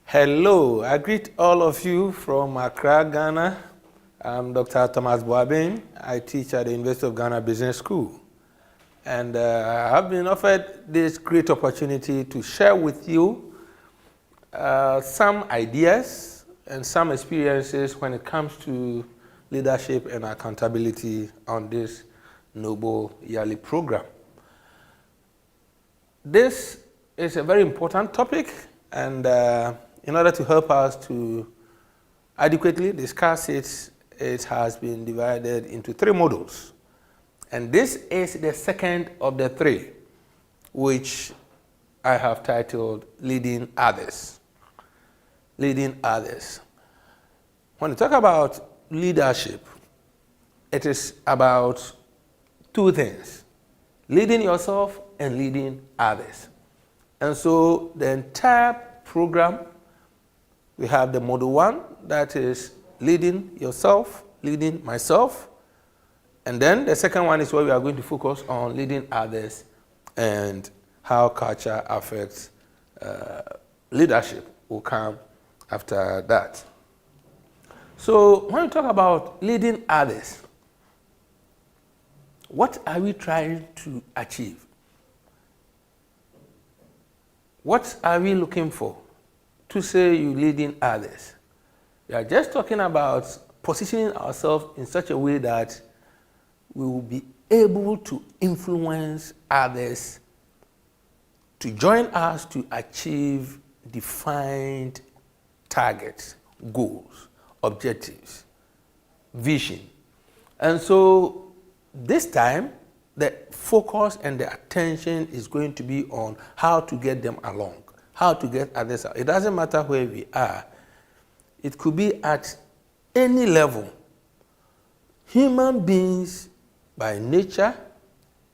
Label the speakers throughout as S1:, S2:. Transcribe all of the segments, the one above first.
S1: Hello, I greet all of you from Accra, Ghana. I'm Dr. Thomas Boabin. I teach at the University of Ghana Business School. And I have been offered this great opportunity to share with you some ideas and some experiences when it comes to leadership and accountability on this noble yearly program. This is a very important topic, and in order to help us to adequately discuss it, it has been divided into 3 modules. And this is the second of the 3, which I have titled Leading Others. Leading Others. When you talk about leadership, it is about 2 things: leading yourself and leading others. And so the entire program, we have the module 1, that is leading yourself, leading myself. And then the second one is where we are going to focus on leading others and how culture affects leadership will come after that. So when we talk about leading others, what are we trying to achieve? What are we looking for to say you leading others? We are just talking about positioning ourselves in such a way that we will be able to influence others to join us to achieve defined targets, goals, objectives, vision. And so this time, the focus and the attention is going to be on how to get them along, how to get others out. It doesn't matter where we are. It could be at any level. Human beings, by nature,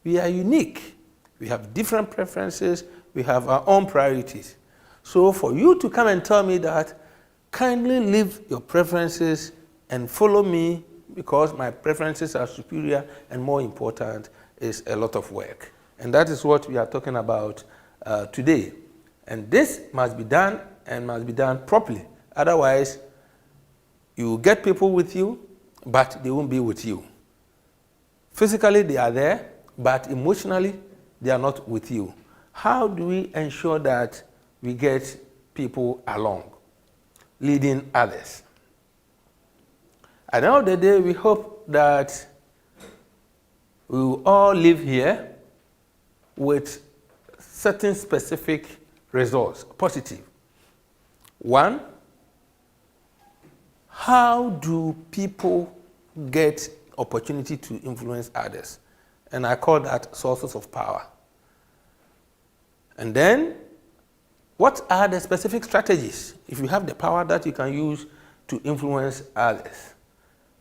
S1: we are unique. We have different preferences. We have our own priorities. So for you to come and tell me that, kindly leave your preferences and follow me because my preferences are superior and more important, is a lot of work. And that is what we are talking about today. And this must be done and must be done properly. Otherwise, you will get people with you, but they won't be with you. Physically, they are there, but emotionally, they are not with you. How do we ensure that we get people along, leading others? At the end of the day, we hope that we will all live here with certain specific results, positive. 1, how do people get opportunity to influence others? And I call that sources of power. And then, what are the specific strategies, if you have the power, that you can use to influence others?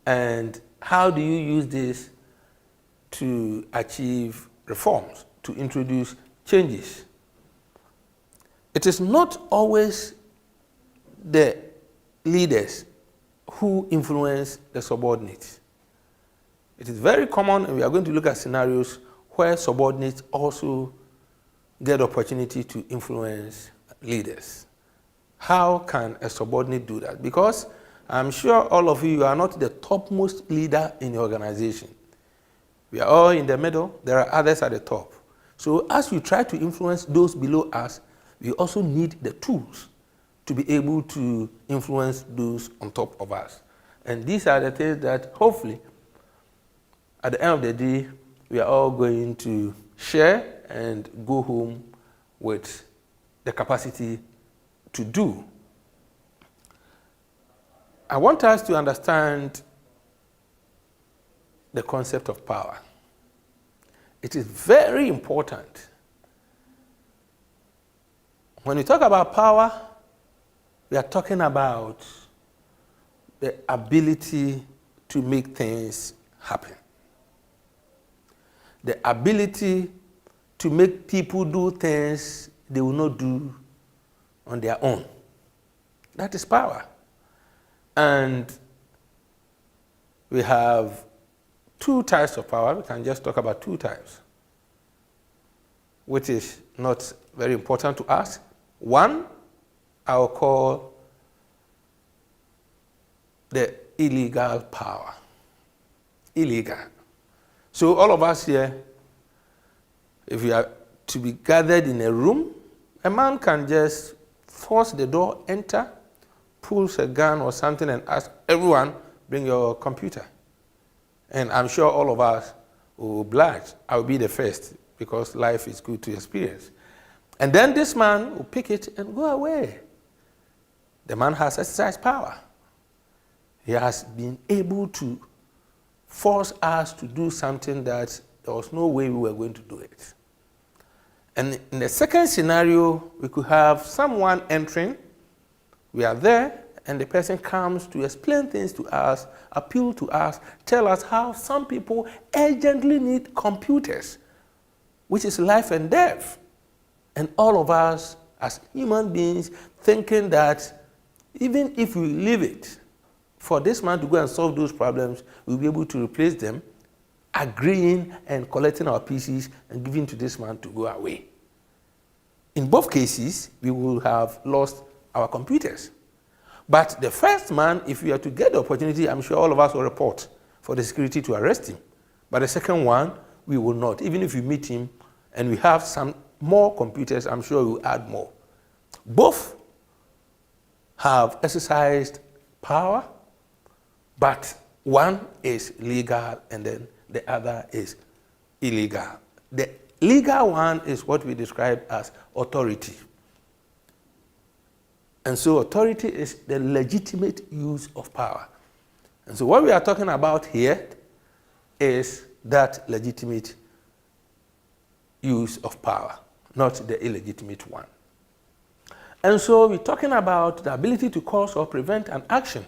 S1: And how do you use this to achieve reforms, to introduce changes? It is not always the leaders who influence the subordinates. It is very common, and we are going to look at scenarios where subordinates also get opportunity to influence leaders. How can a subordinate do that? Because I'm sure all of you are not the topmost leader in your organization. We are all in the middle. There are others at the top. So as we try to influence those below us, we also need the tools to be able to influence those on top of us. And these are the things that hopefully, at the end of the day, we are all going to share and go home with the capacity to do. I want us to understand the concept of power. It is very important. When we talk about power, we are talking about the ability to make things happen. The ability to make people do things they will not do on their own. That is power. And we have two types of power. We can just talk about two types, which is not very important to us. One, I'll call the illegal power. Illegal. So all of us here, if we are to be gathered in a room, a man can just force the door, enter, pulls a gun or something and ask everyone, bring your computer. And I'm sure all of us will oblige. I will be the first because life is good to experience. And then this man will pick it and go away. The man has exercised power. He has been able to force us to do something that there was no way we were going to do it. And in the second scenario, we could have someone entering. We are there, and the person comes to explain things to us, appeal to us, tell us how some people urgently need computers, which is life and death. And all of us, as human beings, thinking that even if we leave it for this man to go and solve those problems, we'll be able to replace them, agreeing and collecting our pieces and giving to this man to go away. In both cases, we will have lost our computers. But the first man, if we are to get the opportunity, I'm sure all of us will report for the security to arrest him. But the second one, we will not. Even if we meet him and we have some more computers, I'm sure we will add more. Both have exercised power, but one is legal and then the other is illegal. The legal one is what we describe as authority. And so authority is the legitimate use of power. And so what we are talking about here is that legitimate use of power, not the illegitimate one. And so we're talking about the ability to cause or prevent an action.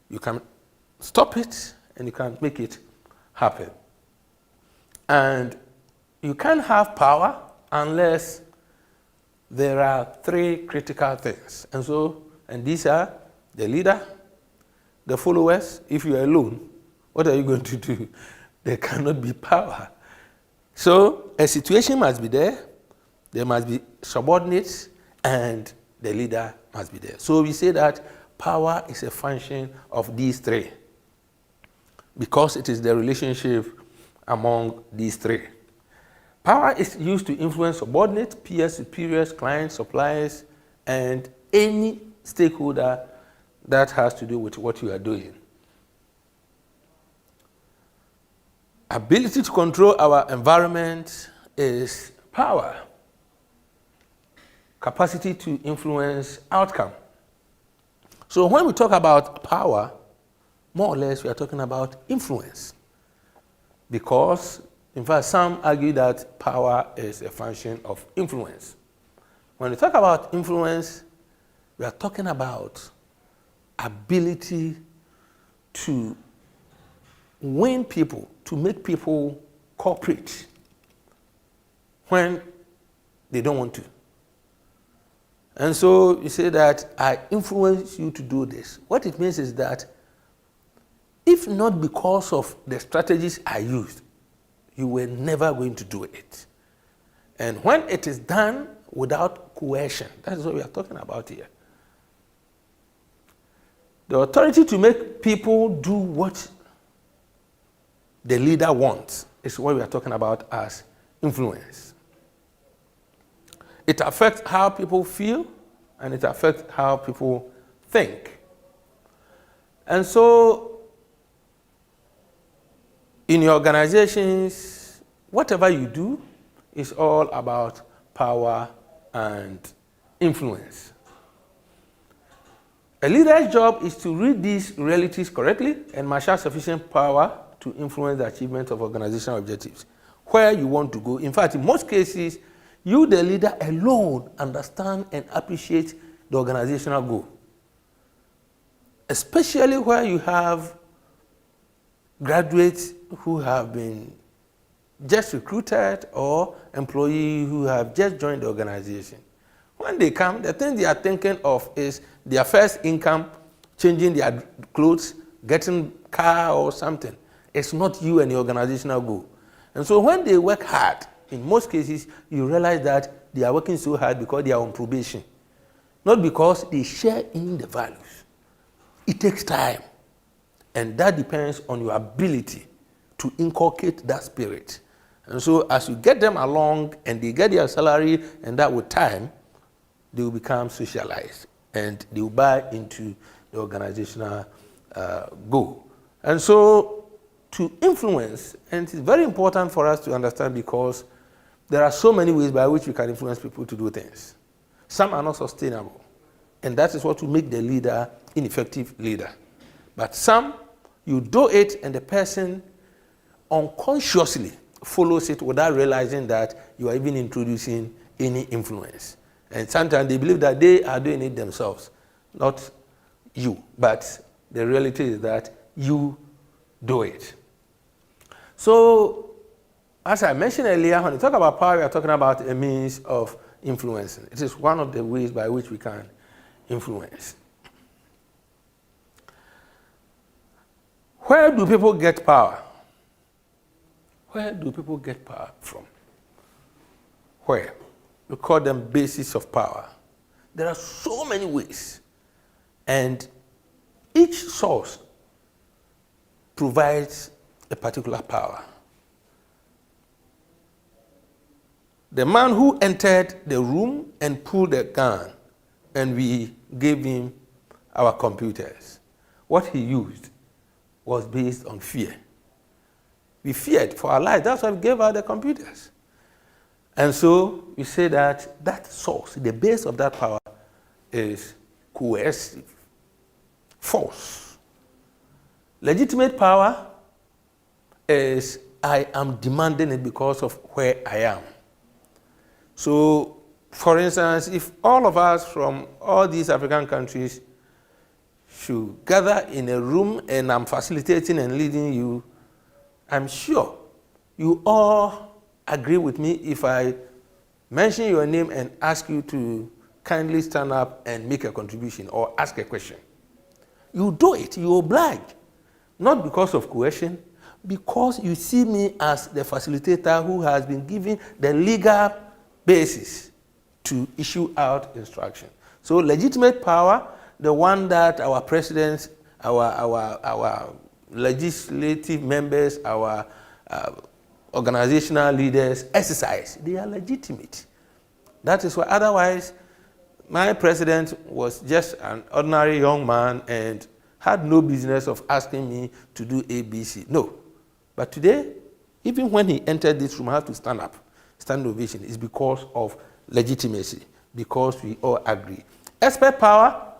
S1: You can stop it and you can make it happen. And you can't have power unless there are three critical things. And these are the leader, the followers. If you are alone, what are you going to do? There cannot be power. So a situation must be there must be subordinates, and the leader must be there. So we say that power is a function of these three because it is the relationship among these three. Power is used to influence subordinates, peers, superiors, clients, suppliers, and any stakeholder that has to do with what you are doing. Ability to control our environment is power. Capacity to influence outcome. So when we talk about power, more or less we are talking about influence. Because, in fact, some argue that power is a function of influence. When we talk about influence, we are talking about ability to win people, to make people cooperate when they don't want to. And so you say that I influence you to do this. What it means is that if not because of the strategies I used, you were never going to do it. And when it is done without coercion, that is what we are talking about here. The authority to make people do what the leader wants is what we are talking about as influence. It affects how people feel, and it affects how people think. And so, in your organizations, whatever you do is all about power and influence. A leader's job is to read these realities correctly and marshal sufficient power to influence the achievement of organizational objectives, where you want to go. In fact, in most cases, you, the leader alone, understand and appreciate the organizational goal. especially where you have graduates who have been just recruited or employees who have just joined the organization. When they come, the thing they are thinking of is their first income, changing their clothes, getting a car or something. It's not you and your organizational goal. And so when they work hard, in most cases, you realize that they are working so hard because they are on probation, not because they share in the values. It takes time, and that depends on your ability to inculcate that spirit. And so as you get them along and they get their salary, and that with time, they will become socialized and they will buy into the organizational goal. And so to influence, and it's very important for us to understand because there are so many ways by which we can influence people to do things. Some are not sustainable, and that is what will make the leader ineffective leader. But some, you do it and the person unconsciously follows it without realizing that you are even introducing any influence. And sometimes they believe that they are doing it themselves, not you. But the reality is that you do it. So, as I mentioned earlier, when we talk about power, we are talking about a means of influencing. It is one of the ways by which we can influence. Where do people get power? Where do people get power from? Where? We call them bases of power. There are so many ways, and each source provides a particular power. The man who entered the room and pulled the gun, and we gave him our computers, what he used was based on fear. We feared for our life. That's why we gave out the computers. And so we say that that source, the base of that power, is coercive, force. Legitimate power is I am demanding it because of where I am. So, for instance, if all of us from all these African countries should gather in a room and I'm facilitating and leading you, I'm sure you all agree with me if I mention your name and ask you to kindly stand up and make a contribution or ask a question. You do it, you oblige. Not because of coercion, because you see me as the facilitator who has been given the legal basis to issue out instruction. So legitimate power, the one that our presidents, our legislative members, our organizational leaders exercise, they are legitimate. That is why otherwise my president was just an ordinary young man and had no business of asking me to do ABC. No. But today, even when he entered this room, I have to stand up. Stand ovation is because of legitimacy, because we all agree. Expert power,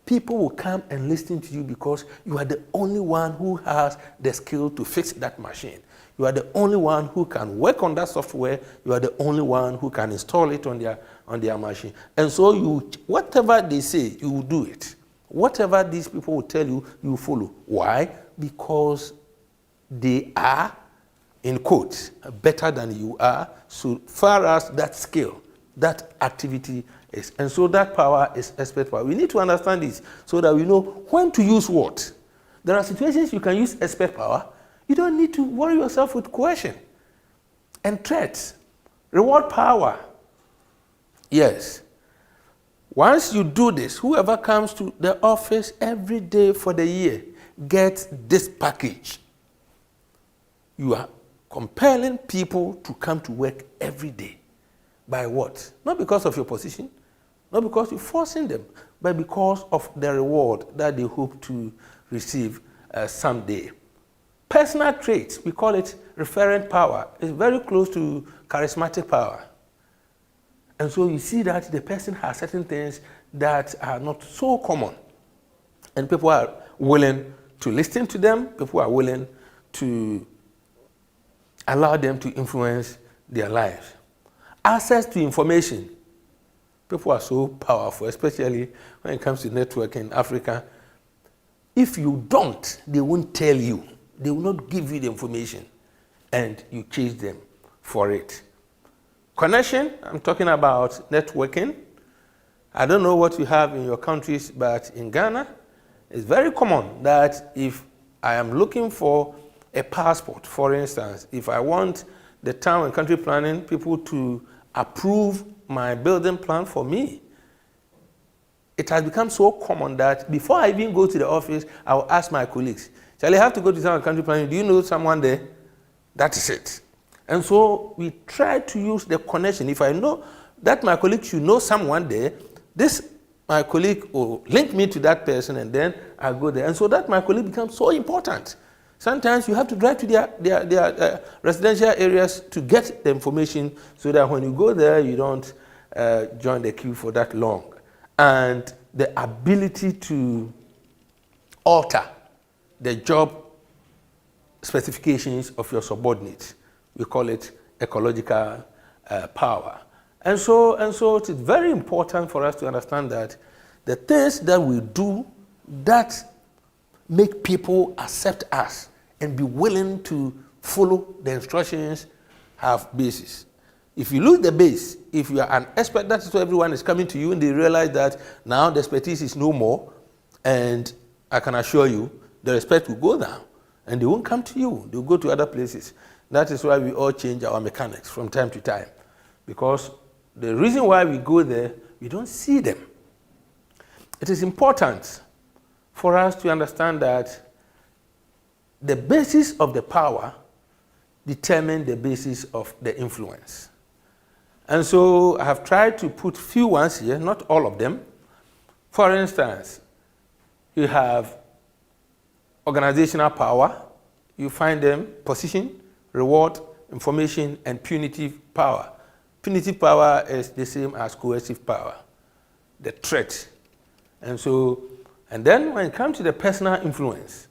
S1: people will come and listen to you because you are the only one who has the skill to fix that machine. You are the only one who can work on that software. You are the only one who can install it on their machine. And so you, whatever they say, you will do it. Whatever these people will tell you, you will follow. Why? Because they are, in quotes, better than you are, so far as that skill, that activity is. And so that power is expert power. We need to understand this so that we know when to use what. There are situations you can use expert power. You don't need to worry yourself with coercion and threats. Reward power. Yes. Once you do this, whoever comes to the office every day for the year gets this package. You are compelling people to come to work every day. By what? Not because of your position, not because you're forcing them, but because of the reward that they hope to receive someday. Personal traits, we call it referent power, is very close to charismatic power. And so you see that the person has certain things that are not so common. And people are willing to listen to them, people are willing to allow them to influence their lives. Access to information. People are so powerful, especially when it comes to networking in Africa. If you don't, they won't tell you. They will not give you the information, and you chase them for it. Connection, I'm talking about networking. I don't know what you have in your countries, but in Ghana, it's very common that if I am looking for a passport, for instance, if I want the town and country planning people to approve my building plan for me, it has become so common that before I even go to the office, I will ask my colleagues, shall I have to go to town and country planning? Do you know someone there? That is it. And so we try to use the connection. If I know that my colleague should know someone there, my colleague will link me to that person, and then I go there. And so that my colleague becomes so important. Sometimes you have to drive to their residential areas to get the information, so that when you go there, you don't join the queue for that long. And the ability to alter the job specifications of your subordinates. We call it ecological power. And so it is very important for us to understand that the things that we do that make people accept us and be willing to follow the instructions have basis. If you lose the base, if you are an expert, that is why everyone is coming to you, and they realize that now the expertise is no more, and I can assure you the respect will go down, and they won't come to you. They'll go to other places. That is why we all change our mechanics from time to time, because the reason why we go there, we don't see them. It is important for us to understand that the basis of the power determines the basis of the influence. And so I have tried to put few ones here, not all of them. For instance, you have organizational power. You find them position, reward, information, and punitive power. Punitive power is the same as coercive power, the threat. And then when it comes to the personal influence,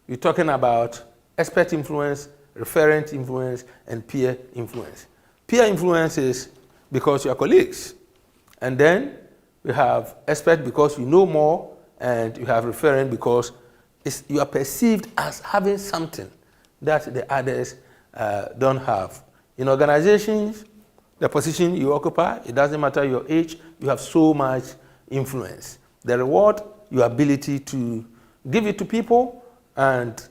S1: you're talking about expert influence, referent influence, and peer influence. Peer influence is because you are colleagues. And then you have expert because you know more, and you have referent because you are perceived as having something that the others don't have. In organizations, the position you occupy, it doesn't matter your age, you have so much influence. The reward, your ability to give it to people. And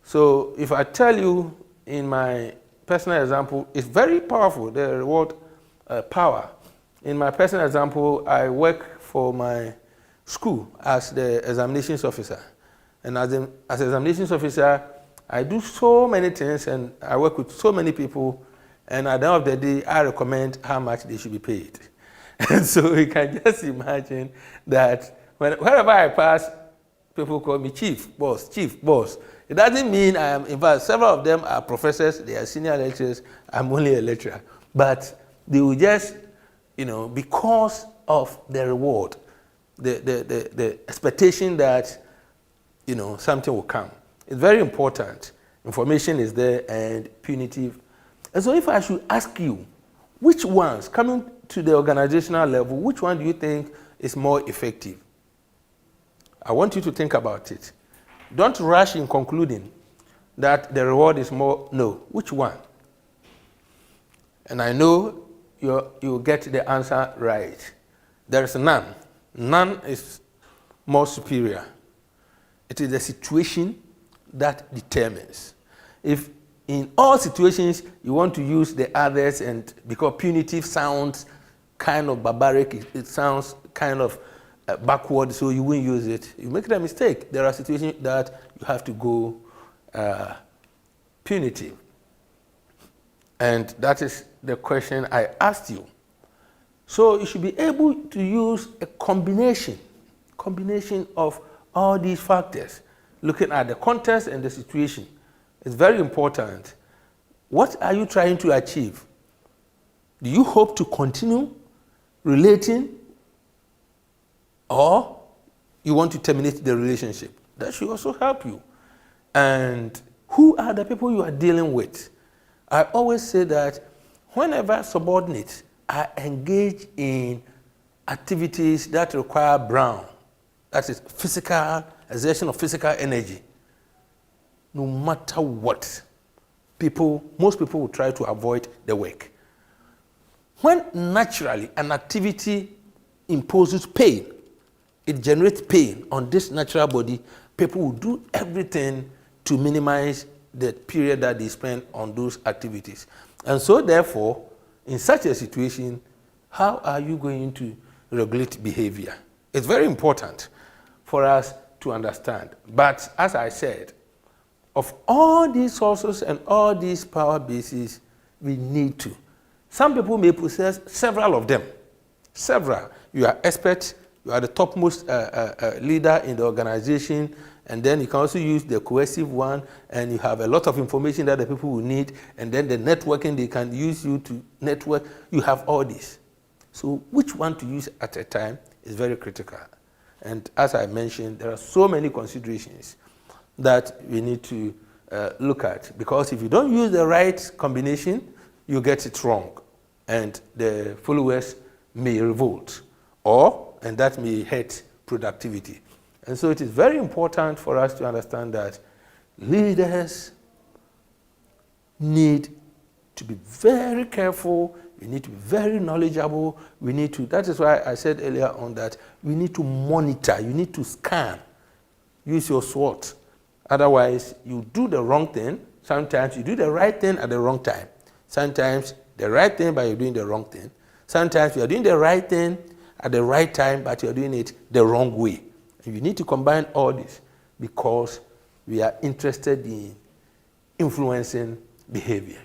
S1: so if I tell you in my personal example, it's very powerful, the reward power. In my personal example, I work for my school as the examinations officer. And as an examinations officer, I do so many things, and I work with so many people, and at the end of the day, I recommend how much they should be paid. And so you can just imagine that wherever I pass, people call me chief, boss, chief, boss. It doesn't mean I am, in fact, several of them are professors, they are senior lecturers, I'm only a lecturer. But they will just, because of the reward, the expectation that, something will come. It's very important. Information is there, and punitive. And so if I should ask you, which ones, coming to the organizational level, which one do you think is more effective? I want you to think about it. Don't rush in concluding that the reward is more. No, which one? And I know you'll get the answer right. There is none. None is more superior. It is the situation that determines. If in all situations you want to use the others, and because punitive sounds kind of barbaric, it sounds kind of backward, so you won't use it, you make a mistake. There are situations that you have to go punitive. And that is the question I asked you. So you should be able to use a combination of all these factors, looking at the context and the situation. It's very important. What are you trying to achieve? Do you hope to continue relating, or you want to terminate the relationship? That should also help you. And who are the people you are dealing with? I always say that whenever subordinates are engaged in activities that require brawn, that is physical exertion of physical energy, no matter what, most people will try to avoid the work. When naturally an activity imposes pain, it generates pain on this natural body, people will do everything to minimize the period that they spend on those activities. And so therefore, in such a situation, how are you going to regulate behavior? It's very important for us to understand. But as I said, of all these sources and all these power bases, we need to. Some people may possess several of them. Several. You are expert, you are the topmost leader in the organization, and then you can also use the cohesive one, and you have a lot of information that the people will need, and then the networking, they can use you to network. You have all this. So which one to use at a time is very critical. And as I mentioned, there are so many considerations that we need to look at, because if you don't use the right combination, you get it wrong, and the followers may revolt, and that may hurt productivity. And so it is very important for us to understand that leaders need to be very careful, we need to be very knowledgeable, that is why I said earlier on that we need to monitor, you need to scan, use your SWOT. Otherwise, you do the wrong thing. Sometimes you do the right thing at the wrong time. Sometimes the right thing, but you're doing the wrong thing. Sometimes you're doing the right thing at the right time, but you're doing it the wrong way. And you need to combine all this because we are interested in influencing behaviors.